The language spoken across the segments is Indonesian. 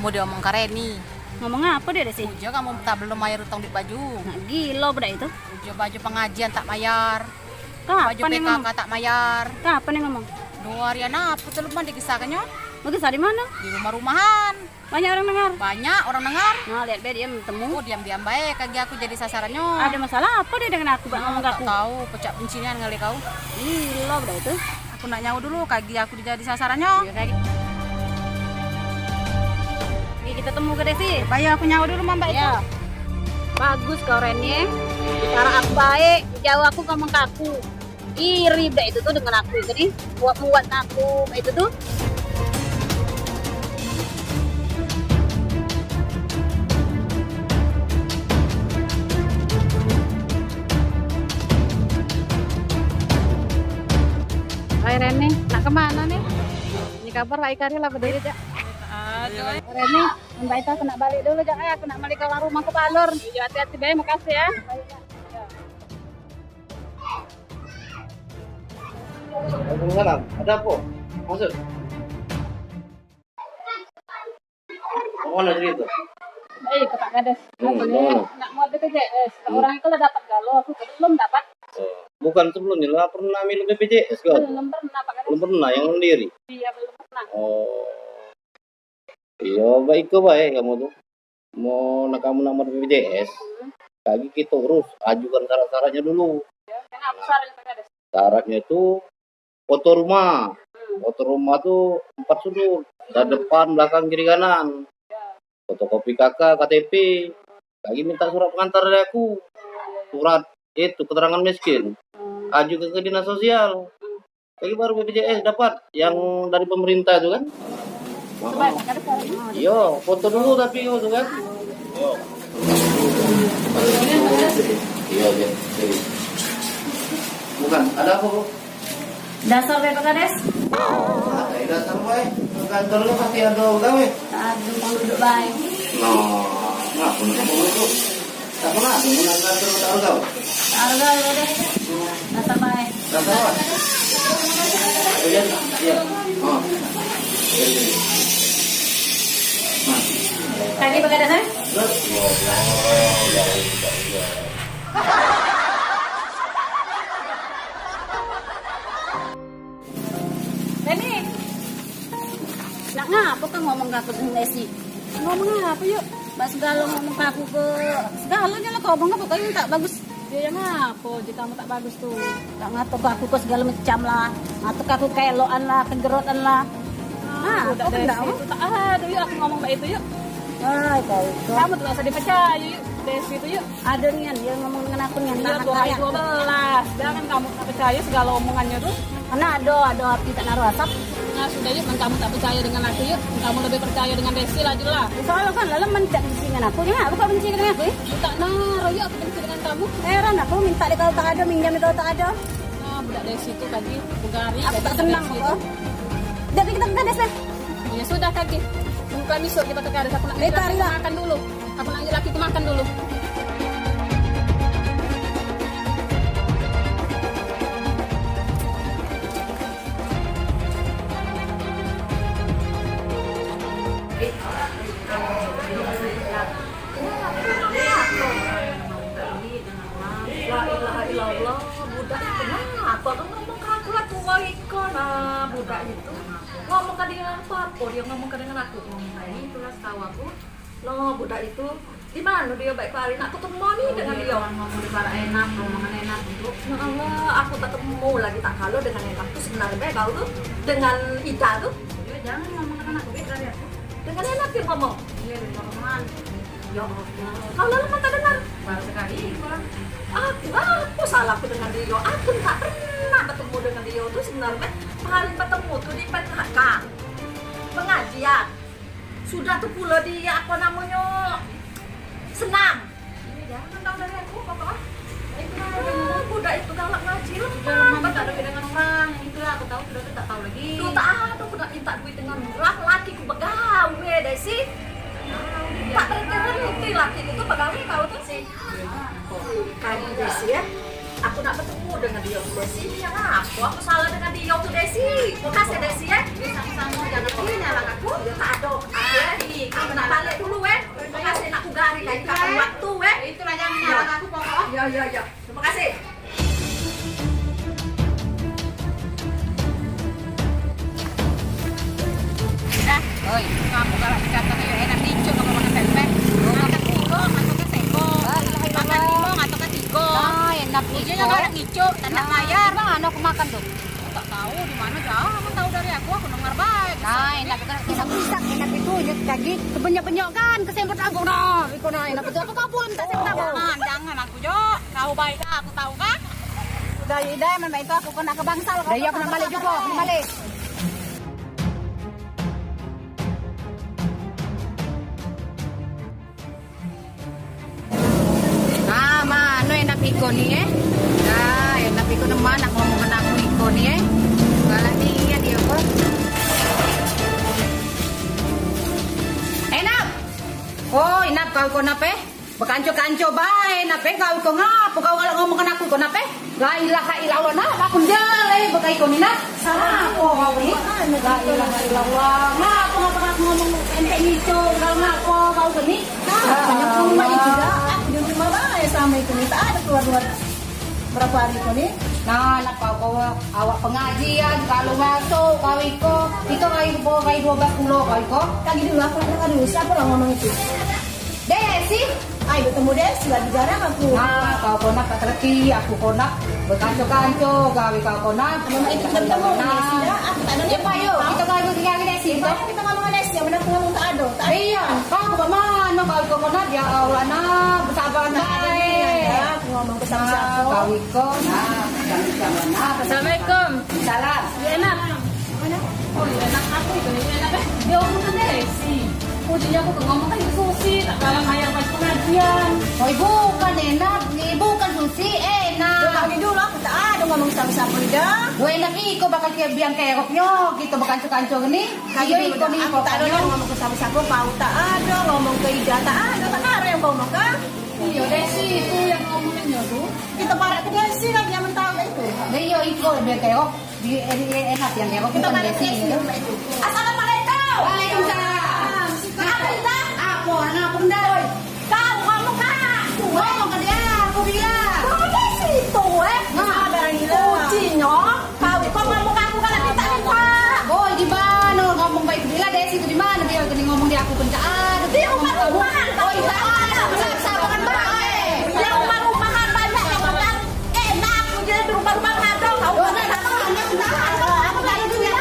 Mau dia omong Kareni. Ngomong apa dia sih? Ujo kamu tak belum bayar utang di baju. Nah, gila budak itu. Ujo baju pengajian tak bayar. Baju Kapan yang PKK ngomong? tak bayar. Kapan yang ngomong? 2 harian apa tuh lupa dikisahkannya? Bagus di mana? Di rumah-rumahan. Banyak orang dengar. Banyak orang dengar. Nah, lihat be dia bertemu. Oh diam-diam baik kaki aku jadi sasarannya. Ada masalah apa dia dengan aku bak ngomong ke Tak aku? tahu pecah bencinan kali kau. Gila budak itu. Aku nak nyawa dulu kaki aku jadi sasarannya. Ya, kayak gitu. Oke, kita temu ke Desi. Bayar aku nyawa dulu Mbak itu. Ya. Bagus kau Rennya. Cara aku baik, jauh aku ngomong ke aku. Iri budak itu tuh dengan aku. Jadi buat aku itu tuh. Hai Rene, nak kemana nih? Ini kabar Hai Karil apa dari Jak? Aduh. Rene, Mbak Ita aku nak balik dulu Jak. Aku nak balik ke rumah ke Palur. Iya, hati-hati Bay, makasih ya. Waalaikumsalam. Ada apa? Masuk. Mana cerita? Ke Pak Kades. Aku nih, Mana? nak mau ada BPJS. Orang itu udah dapat galau, aku belum dapat. Bukan sebelumnya lah pernah milih BPJS kan? Belum pernah Pak Kades. Belum pernah yang sendiri. Iya, belum pernah. Oh. Iya, baik ke baik kamu tuh. Mau nak kamu nomor BPJS, lagi kita urus, ajukan syarat-syaratnya dulu. Kenapa sarannya Pak Kades? Syaratnya itu foto rumah. Foto rumah tuh 4 sudut, ada depan, belakang, kiri, kanan. Fotokopi KK, KTP. Lagi minta surat pengantar dari aku. Surat itu keterangan miskin. Ajukan ke dinas sosial. Lagi baru BPJS dapat yang dari pemerintah itu kan. Coba Pak Kades sarannya. Iya, foto dulu tapi itu kan. Iya, iya. Bukan, ada apa, Bu? Dasar Pak Kades. Ada dasar, boy. Kantornya pasti ada gawe. Aduh, mau duduk baik. Nah, ngapa itu? Tak pernah ada mulai kantor tahu gawe. Harga lo deh. Dasar baik. Dasar apa? Iya, iya. Oh. Nah, Kaki Pak Kades, terus. Reni, nak ngapa kan ngomong ke aku dengan Desi? Ngomong apa yuk? Mbak segala ngomong ke aku ke segalanya lah kau ngomong apa kau yang tak bagus. Dia yang ngapa? Jika kamu tak bagus tuh. Tak ngatur ke aku ke segala macam lah. Ngatur ke aku keeloan lah, kegerotan lah. Nah, Udah kau dari kenapa? situ tak ada yuk aku ngomong mbak itu yuk. Ay, kau. Kamu tuh gak usah dipercaya yuk. Dari situ yuk. Ada nih dia ngomong dengan aku nih. Iya tuh hari 12. Jangan kamu tak percaya segala omongannya tuh. Karena ada api tak naruh asap. Nah sudah yuk, kamu tak percaya dengan aku yuk. Kamu lebih percaya dengan Desi lah jelas. Soalnya kan lalu mencak benci dengan aku. Ya, aku kau benci dengan aku ya? Lu tak naruh yuk aku benci dengan kamu. Heran aku minta di kau tak ada, minjam di kau tak ada. Nah budak Desi itu kaki Bugari. Aku tak kaki senang Desi kok. itu. Jadi kita ke Kades deh. Ya sudah kaki. Bukan besok kita ke Kades. Aku nak Baik, laki Arila. makan dulu. Aku nak laki makan dulu. La ilaha illallah, budak itu kenapa kan ngomong ke aku lah tua ikon budak itu ngomong ke dengan apa dia ngomong ke dengan aku nah ini itulah setahu aku lo budak itu di mana dia baik kali nak ketemu nih dengan dia ngomong di para enak, ngomongan enak untuk. ya Allah aku tak ketemu lagi tak kalau dengan enak tuh sebenarnya kau tuh dengan Ida tuh Jangan ngomong dengan aku dari aku. dengan enak dia ngomong Iya dari ngomongan. Ya Allah. kalau lalu mata dengar Baru sekali Pak. aku salah aku dengan dia aku tak pernah bertemu dengan dia tuh sebenarnya paling bertemu tuh di PKK pengajian sudah tuh pula dia apa namanya senang jangan tahu dari aku pokoknya budak itu galak ngaji lah Jangan minta duit dengan orang. Yang itulah aku tahu sudah tak tahu lagi. tuh tak ada aku nak minta duit dengan orang laki ku begawe deh sih tak berhenti laki itu pegawai kau tuh sih kamu Desi ya aku nak bertemu dengan dia Desi yang aku salah dengan dia tuh Desi makasih Desi ya Sama-sama jangan nyalakan aku. tak ada kamu nak yang nyala aku pokok. Ya. Terima kasih. Dah, oi, kamu kalau dikata kayak enak dicu kamu makan pempek. Makan pulo, atau ke seko. Makan limong atau ke tigo. Nah, enak Ujungnya iko. kalau ngicu, tanda layar. Bang, ano aku makan tuh? Tak tahu di mana jauh, kamu tahu dari aku dengar baik. Nah, enak itu enak pisak, enak itu nyet kaki kebanyak-banyak kan kesempet aku nah. Iko nah enak itu apa kau pun tak sempat aku. Jangan aku Jo, kau baik aku tahu kan? Udah ida memang itu aku kena ke bangsal. Dah ya kena balik juga, kena balik. Nah, mana enak iko nih Nah, enak iko teman nak ngomong kena aku iko nih Balas dia kok. Enak. Oh, enak kau nape? Bekanco-kanco bae, nape kau iko ngapa? Kau kalau ngomong kena aku iko nape? La ilaha illallah nah, aku jale bekai iko nina. Salah kau ni. La ilaha illallah. Ngapa ngapa ngomong ente itu kalau ngapa kau gini? Banyak rumah itu dah. Aku di rumah bae sama itu nih. Tak ada keluar-keluar berapa hari itu nih. Nah, nak kau awak pengajian kalau masuk kau iko kau 12 pulau kau iko. Kaki dulu aku nak dulu siapa orang ngomong itu? Desi, ayo ketemu Desi lagi jarang aku. Nah, kau konak tak terki, aku konak berkanco-kanco, gawe kau konak. Mama itu ketemu Desi dah. Aku tak ada apa yo. Kita kau tinggal Desi. Kita ngomong Desi, mana aku ngomong tak ada. Iya, kau ke mana kau konak ya Allah nah bersabar baik. Aku ngomong bersama-sama. Kau iko. Nah, jangan nah. Assalamualaikum. Salam. Enak. Oh, enak aku itu enak kan? Dia omong Desi. Ujungnya aku ngomong kan Susi, tak kalah ayam pas pengajian. Oh, bukan enak, bukan Susi, enak. Kali dulu aku tak ada ngomong sama-sama dah. Gue enak iko bakal kayak biang keroknya, gitu bakal kanco gini. Kayo iko nih Aku tak ada ngomong ke siapa-siapa, kau tak ada ngomong ke Ida tak ada, tak ada yang kau ngomong kan? Iya Desi itu yang ngomonginnya tuh. Kita parah ke Desi lagi yang tahu itu. Nah iyo iko biang kerok, di enak biang kerok Kita bukan parah ke Desi. Desi. Assalamualaikum. Waalaikumsalam. Apa Ida? Aku anak aku ndak. Kau ngomong kak? Ngomong ke dia, aku bilang. Kau Desi itu ada yang kucinya. Kau itu ngomong aku kan kita minta. Oh gimana ngomong baik bila Desi itu di mana dia tadi ngomong di aku pun tak ada. Di rumah-rumahan. Oh iya ada, sabaran baik. Di rumah-rumahan banyak yang orang enak. Jadi di rumah-rumahan ada. Kau aku tak ada duit.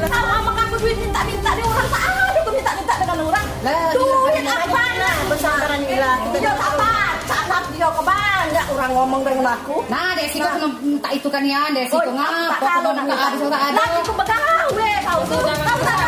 Kau ngomong aku duit minta-minta di orang tak ada. Aku minta-minta dengan orang. Duit apa nah? Bersabaran gila. Dia apa? Sangat dia kebanyak orang ngomong dengan aku. Nah, Desi kok minta itu kan ya, Desi kok ngapa? Kalau Kok nak ada. lagi aku begawe kau tuh. Kau tak